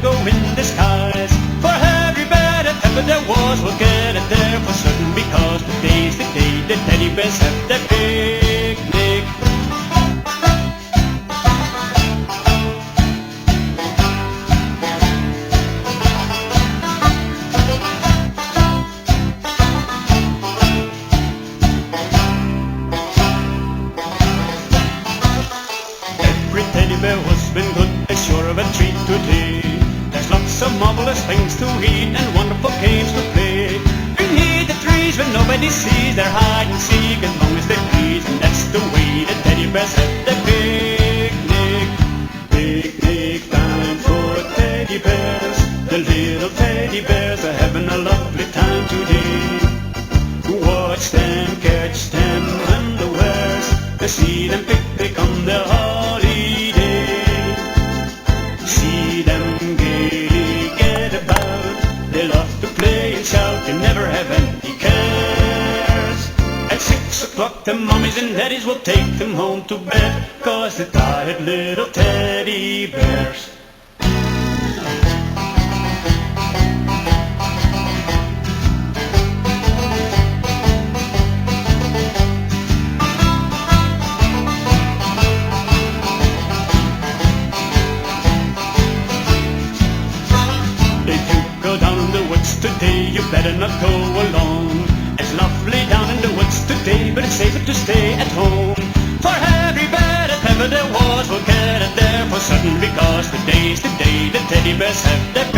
go in disguise. For every bear that ever there was, we'll get it there for certain, because today's the day the teddy bears have their picnic. Every teddy bear has been good, they're sure of a treat today. There's lots of marvelous things to eat and wonderful games to play. Beneath the trees where nobody sees, they're hide and seek as long as they please, and that's the way the teddy bears have their picnic. Picnic time for teddy bears. The little teddy bears are having a lovely time today. Watch them, catch them unawares, they see them picnic on their holiday. See them gaily get about, they love to play and shout, they never have any cares. At 6 o'clock the mommies and daddies will take them home to bed, 'cause they're tired little teddy bears. Today you better not go alone. It's lovely down in the woods today, but it's safer to stay at home. For every bear that ever there was, we'll get it there for certain, because today's the day the teddy bears have their